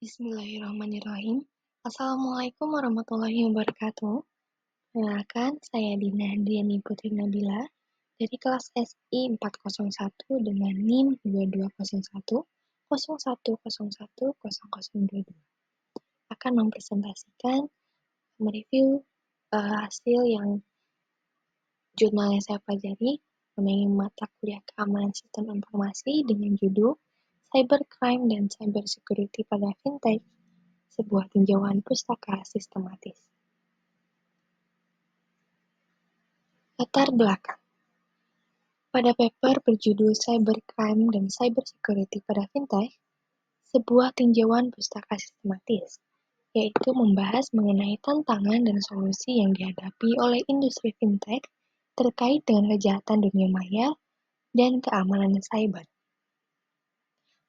Bismillahirrahmanirrahim. Assalamualaikum warahmatullahi wabarakatuh. Perkenalkan, saya Dina Diani Putri Nabila dari kelas SI 401 dengan NIM 2201 01010022. Akan mempresentasikan mereview hasil yang jurnal yang saya pelajari mengenai mata kuliah keamanan sistem informasi dengan judul Cybercrime dan Cybersecurity pada Fintech, sebuah tinjauan pustaka sistematis. Latar belakang. Pada paper berjudul Cybercrime dan Cybersecurity pada Fintech, sebuah tinjauan pustaka sistematis, yaitu membahas mengenai tantangan dan solusi yang dihadapi oleh industri fintech terkait dengan kejahatan dunia maya dan keamanan cyber.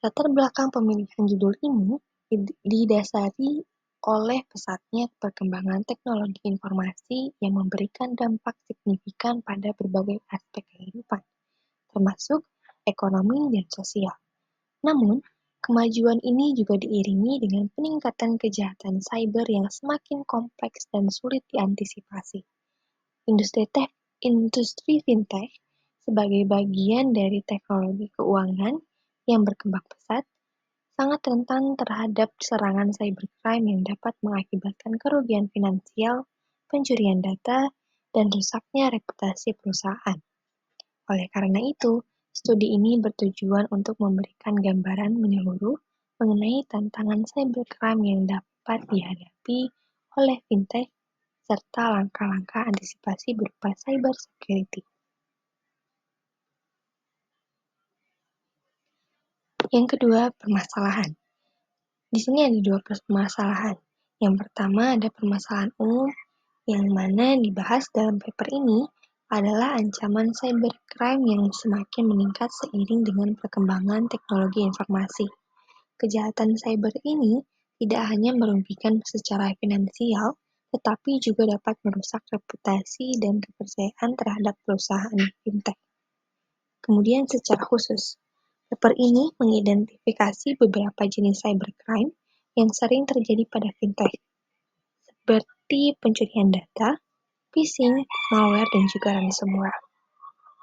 Latar belakang pemilihan judul ini didasari oleh pesatnya perkembangan teknologi informasi yang memberikan dampak signifikan pada berbagai aspek kehidupan, termasuk ekonomi dan sosial. Namun, kemajuan ini juga diiringi dengan peningkatan kejahatan cyber yang semakin kompleks dan sulit diantisipasi. Industri fintech sebagai bagian dari teknologi keuangan yang berkembang pesat, sangat rentan terhadap serangan cybercrime yang dapat mengakibatkan kerugian finansial, pencurian data, dan rusaknya reputasi perusahaan. Oleh karena itu, studi ini bertujuan untuk memberikan gambaran menyeluruh mengenai tantangan cybercrime yang dapat dihadapi oleh fintech serta langkah-langkah antisipasi berupa cybersecurity. Yang kedua, permasalahan. Di sini ada dua permasalahan. Yang pertama ada permasalahan umum yang mana dibahas dalam paper ini adalah ancaman cybercrime yang semakin meningkat seiring dengan perkembangan teknologi informasi. Kejahatan cyber ini tidak hanya merugikan secara finansial, tetapi juga dapat merusak reputasi dan kepercayaan terhadap perusahaan fintech. Kemudian secara khusus, paper ini mengidentifikasi beberapa jenis cybercrime yang sering terjadi pada fintech, seperti pencurian data, phishing, malware, dan juga ransomware.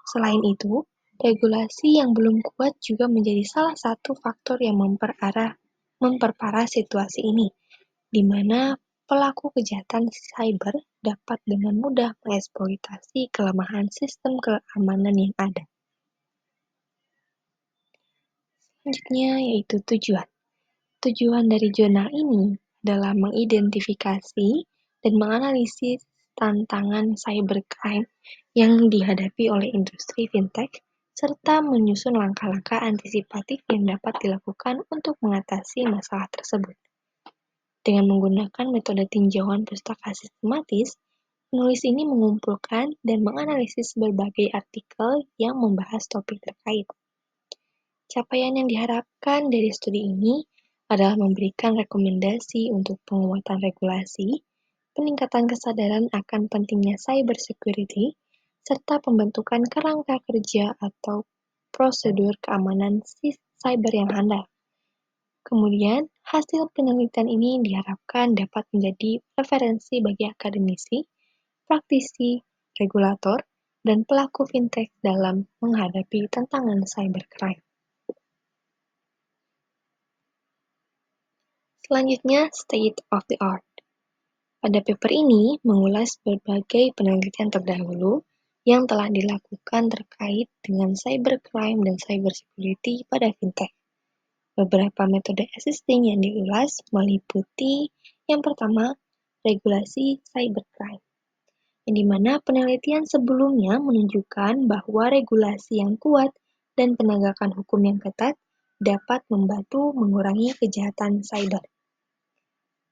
Selain itu, regulasi yang belum kuat juga menjadi salah satu faktor yang memperparah situasi ini, di mana pelaku kejahatan cyber dapat dengan mudah mengeksploitasi kelemahan sistem keamanan yang ada. Selanjutnya yaitu tujuan. Tujuan dari jurnal ini adalah mengidentifikasi dan menganalisis tantangan cybercrime yang dihadapi oleh industri fintech, serta menyusun langkah-langkah antisipatif yang dapat dilakukan untuk mengatasi masalah tersebut. Dengan menggunakan metode tinjauan pustaka sistematis, penulis ini mengumpulkan dan menganalisis berbagai artikel yang membahas topik terkait. Capaian yang diharapkan dari studi ini adalah memberikan rekomendasi untuk penguatan regulasi, peningkatan kesadaran akan pentingnya cybersecurity, serta pembentukan kerangka kerja atau prosedur keamanan cyber yang handal. Kemudian, hasil penelitian ini diharapkan dapat menjadi referensi bagi akademisi, praktisi, regulator, dan pelaku fintech dalam menghadapi tantangan cybercrime. Selanjutnya, state of the art. Pada paper ini mengulas berbagai penelitian terdahulu yang telah dilakukan terkait dengan cybercrime dan cybersecurity pada fintech. Beberapa metode existing yang diulas meliputi yang pertama, regulasi cybercrime, yang dimana penelitian sebelumnya menunjukkan bahwa regulasi yang kuat dan penegakan hukum yang ketat dapat membantu mengurangi kejahatan cyber.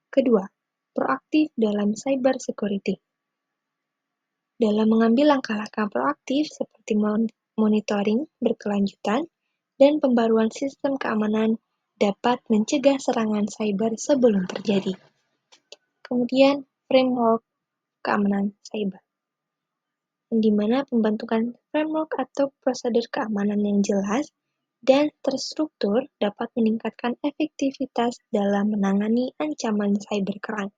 Kedua, proaktif dalam cybersecurity. Dalam mengambil langkah-langkah proaktif seperti monitoring berkelanjutan dan pembaruan sistem keamanan dapat mencegah serangan cyber sebelum terjadi. Kemudian, framework keamanan cyber, di mana pembentukan framework atau prosedur keamanan yang jelas dan terstruktur dapat meningkatkan efektivitas dalam menangani ancaman cybercrime.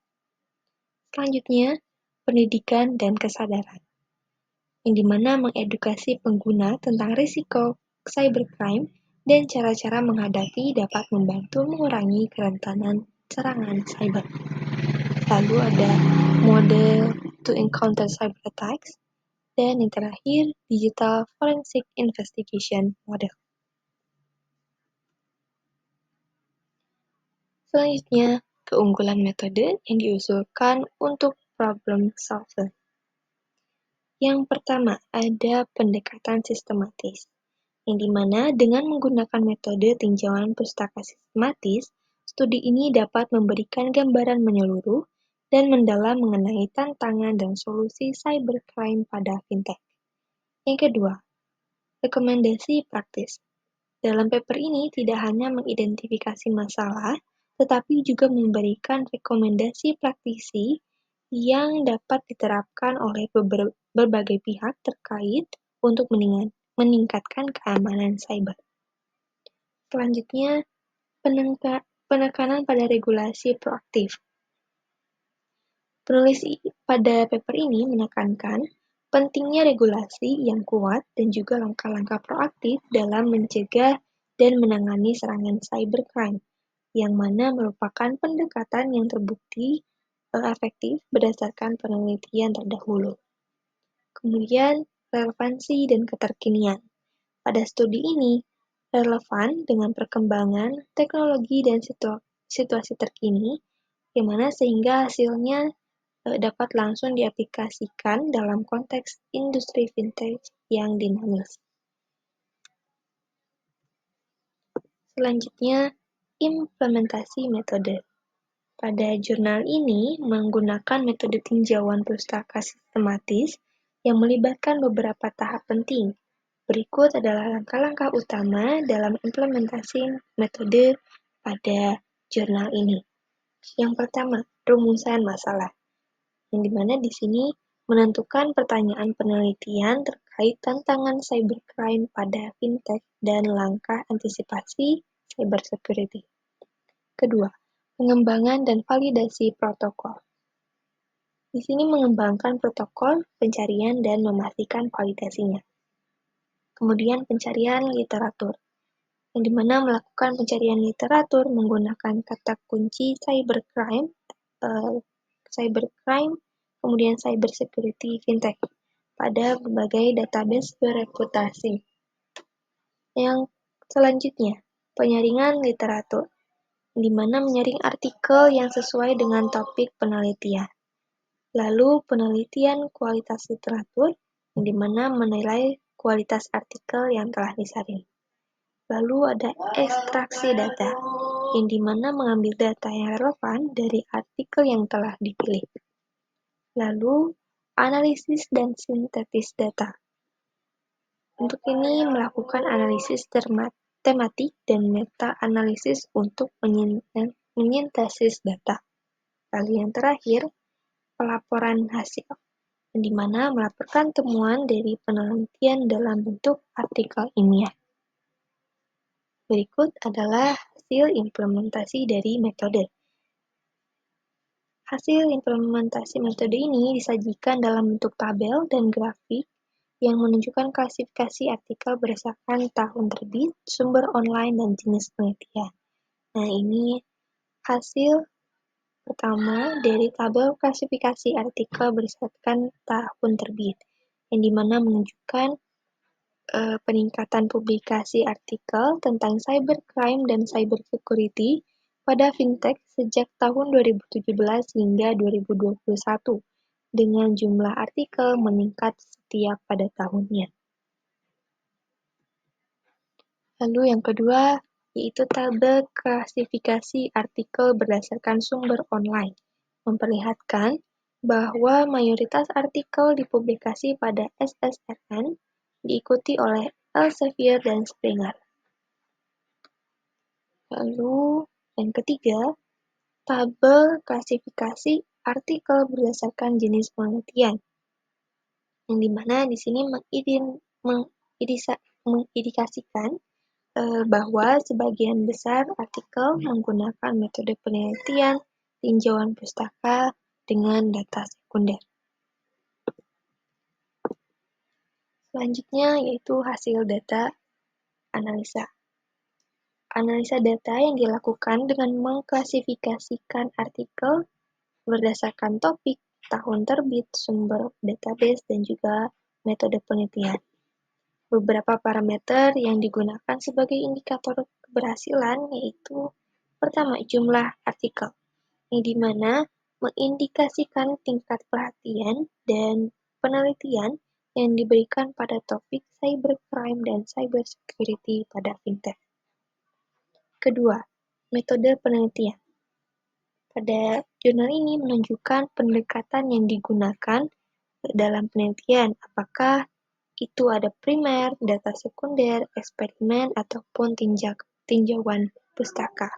Selanjutnya, pendidikan dan kesadaran, yang dimana mengedukasi pengguna tentang risiko cybercrime dan cara-cara menghadapi dapat membantu mengurangi kerentanan serangan cyber. Lalu ada model to encounter cyber attacks, dan yang terakhir, digital forensic investigation model. Selanjutnya, keunggulan metode yang diusulkan untuk problem solver. Yang pertama, ada pendekatan sistematis, yang dimana dengan menggunakan metode tinjauan pustaka sistematis, studi ini dapat memberikan gambaran menyeluruh dan mendalam mengenai tantangan dan solusi cybercrime pada fintech. Yang kedua, rekomendasi praktis. Dalam paper ini tidak hanya mengidentifikasi masalah, tetapi juga memberikan rekomendasi praktisi yang dapat diterapkan oleh berbagai pihak terkait untuk meningkatkan keamanan cyber. Selanjutnya, penekanan pada regulasi proaktif. Penulis pada paper ini menekankan pentingnya regulasi yang kuat dan juga langkah-langkah proaktif dalam mencegah dan menangani serangan cybercrime, yang mana merupakan pendekatan yang terbukti efektif berdasarkan penelitian terdahulu. Kemudian, relevansi dan keterkinian. Pada studi ini, relevan dengan perkembangan teknologi dan situasi terkini, yang mana sehingga hasilnya dapat langsung diaplikasikan dalam konteks industri fintech yang dinamis. Selanjutnya, implementasi metode. Pada jurnal ini menggunakan metode tinjauan pustaka sistematis yang melibatkan beberapa tahap penting. Berikut adalah langkah-langkah utama dalam implementasi metode pada jurnal ini. Yang pertama, rumusan masalah, yang dimana di sini menentukan pertanyaan penelitian terkait tantangan cybercrime pada fintech dan langkah antisipasi cybersecurity. Kedua, pengembangan dan validasi protokol. Di sini mengembangkan protokol pencarian dan memastikan validasinya. Kemudian pencarian literatur, yang dimana melakukan pencarian literatur menggunakan kata kunci cybercrime, kemudian cybersecurity fintech pada berbagai database bereputasi. Yang selanjutnya, penyaringan literatur, di mana menyaring artikel yang sesuai dengan topik penelitian. Lalu penelitian kualitas literatur, yang dimana menilai kualitas artikel yang telah disaring. Lalu ada ekstraksi data, yang dimana mengambil data yang relevan dari artikel yang telah dipilih. Lalu analisis dan sintetis data. Untuk ini melakukan analisis tematik dan meta-analisis untuk menyintesis data. Lalu yang terakhir, pelaporan hasil, di mana melaporkan temuan dari penelitian dalam bentuk artikel ilmiah. Berikut adalah hasil implementasi dari metode. Hasil implementasi metode ini disajikan dalam bentuk tabel dan grafik yang menunjukkan klasifikasi artikel berdasarkan tahun terbit, sumber online, dan jenis penelitian. Nah, ini hasil pertama dari tabel klasifikasi artikel berdasarkan tahun terbit, yang dimana menunjukkan peningkatan publikasi artikel tentang cybercrime dan cybersecurity pada fintech sejak tahun 2017 hingga 2021, dengan jumlah artikel meningkat setiap pada tahunnya. Lalu yang kedua, yaitu tabel klasifikasi artikel berdasarkan sumber online, memperlihatkan bahwa mayoritas artikel dipublikasi pada SSRN, diikuti oleh Elsevier dan Springer. Lalu yang ketiga, tabel klasifikasi artikel berdasarkan jenis penelitian, yang dimana di sini mengindikasikan bahwa sebagian besar artikel menggunakan metode penelitian tinjauan pustaka dengan data sekunder. Selanjutnya yaitu hasil data analisa. Analisa data yang dilakukan dengan mengklasifikasikan artikel berdasarkan topik, tahun terbit, sumber database, dan juga metode penelitian. Beberapa parameter yang digunakan sebagai indikator keberhasilan yaitu pertama, jumlah artikel, yang dimana mengindikasikan tingkat perhatian dan penelitian yang diberikan pada topik cybercrime dan cybersecurity pada fintech. Kedua, metode penelitian. Pada jurnal ini menunjukkan pendekatan yang digunakan dalam penelitian, apakah itu ada primer, data sekunder, eksperimen, ataupun tinjauan pustaka.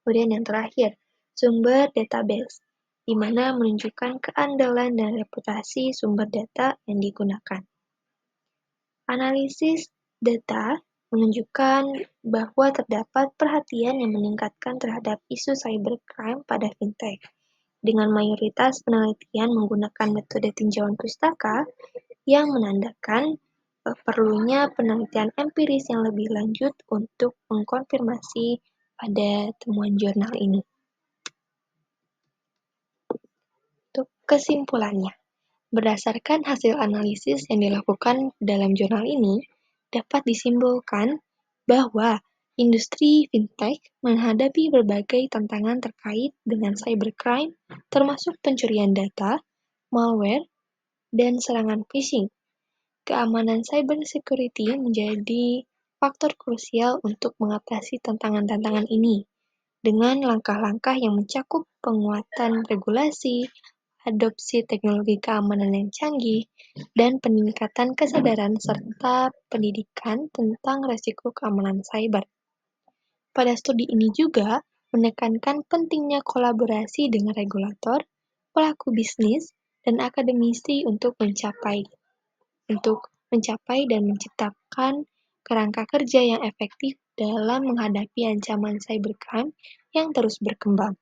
Kemudian yang terakhir, sumber database, di mana menunjukkan keandalan dan reputasi sumber data yang digunakan. Analisis data menunjukkan bahwa terdapat perhatian yang meningkatkan terhadap isu cybercrime pada fintech. Dengan mayoritas penelitian menggunakan metode tinjauan pustaka yang menandakan perlunya penelitian empiris yang lebih lanjut untuk mengkonfirmasi pada temuan jurnal ini. Untuk kesimpulannya, berdasarkan hasil analisis yang dilakukan dalam jurnal ini, dapat disimpulkan bahwa industri fintech menghadapi berbagai tantangan terkait dengan cybercrime, termasuk pencurian data, malware, dan serangan phishing. Keamanan cybersecurity menjadi faktor krusial untuk mengatasi tantangan-tantangan ini, dengan langkah-langkah yang mencakup penguatan regulasi, adopsi teknologi keamanan yang canggih, dan peningkatan kesadaran serta pendidikan tentang risiko keamanan cyber. Pada studi ini juga menekankan pentingnya kolaborasi dengan regulator, pelaku bisnis, dan akademisi untuk mencapai dan menciptakan kerangka kerja yang efektif dalam menghadapi ancaman cybercrime yang terus berkembang.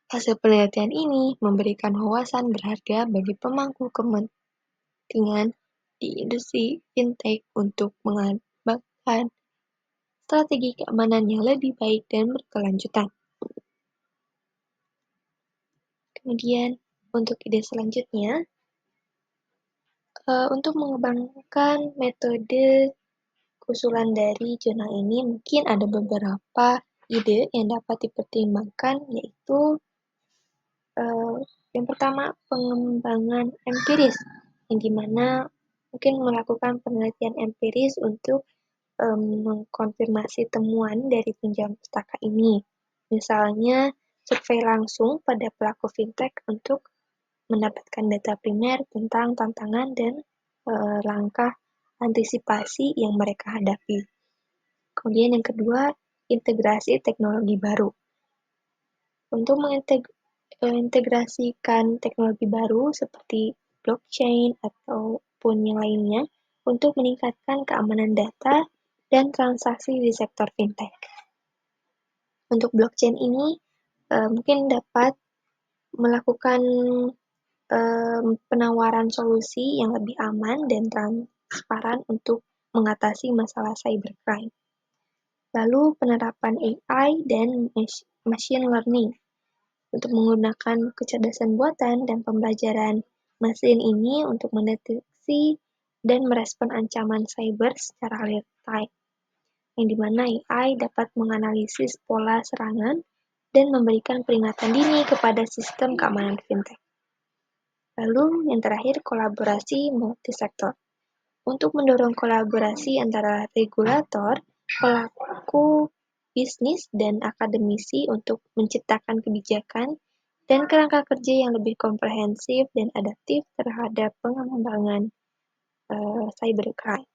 Hasil penelitian ini memberikan wawasan berharga bagi pemangku kepentingan di industri fintech untuk mengembangkan strategi keamanan yang lebih baik dan berkelanjutan. Kemudian, untuk ide selanjutnya, untuk mengembangkan metode usulan dari jurnal ini, mungkin ada beberapa ide yang dapat dipertimbangkan, yaitu yang pertama, pengembangan empiris, yang dimana mungkin melakukan penelitian empiris untuk mengkonfirmasi temuan dari tinjauan pustaka ini. Misalnya, survei langsung pada pelaku fintech untuk mendapatkan data primer tentang tantangan dan langkah antisipasi yang mereka hadapi. Kemudian yang kedua, integrasi teknologi baru. Untuk mengintegrasikan teknologi baru seperti blockchain ataupun yang lainnya untuk meningkatkan keamanan data dan transaksi di sektor fintech. Untuk blockchain ini mungkin dapat melakukan penawaran solusi yang lebih aman dan transparan untuk mengatasi masalah cybercrime. Lalu penerapan AI dan machine learning. Untuk menggunakan kecerdasan buatan dan pembelajaran mesin ini untuk mendeteksi dan merespon ancaman cyber secara real time, yang dimana AI dapat menganalisis pola serangan dan memberikan peringatan dini kepada sistem keamanan fintech. Lalu yang terakhir, kolaborasi multisektor. Untuk mendorong kolaborasi antara regulator, pelaku bisnis, dan akademisi untuk menciptakan kebijakan dan kerangka kerja yang lebih komprehensif dan adaptif terhadap pengembangan cybercrime.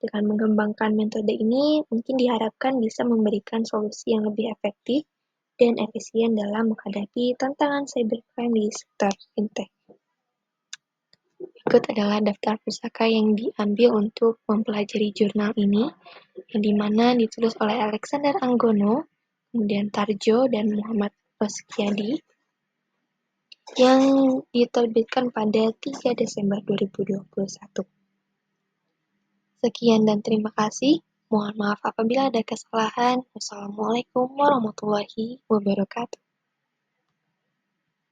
Dengan mengembangkan metode ini, mungkin diharapkan bisa memberikan solusi yang lebih efektif dan efisien dalam menghadapi tantangan cybercrime di sektor fintech. Berikut adalah daftar pustaka yang diambil untuk mempelajari jurnal ini, yang dimana ditulis oleh Alexander Anggono, kemudian Tarjo dan Muhammad Roskiadi, yang diterbitkan pada 3 Desember 2021. Sekian dan terima kasih. Mohon maaf apabila ada kesalahan. Wassalamualaikum warahmatullahi wabarakatuh.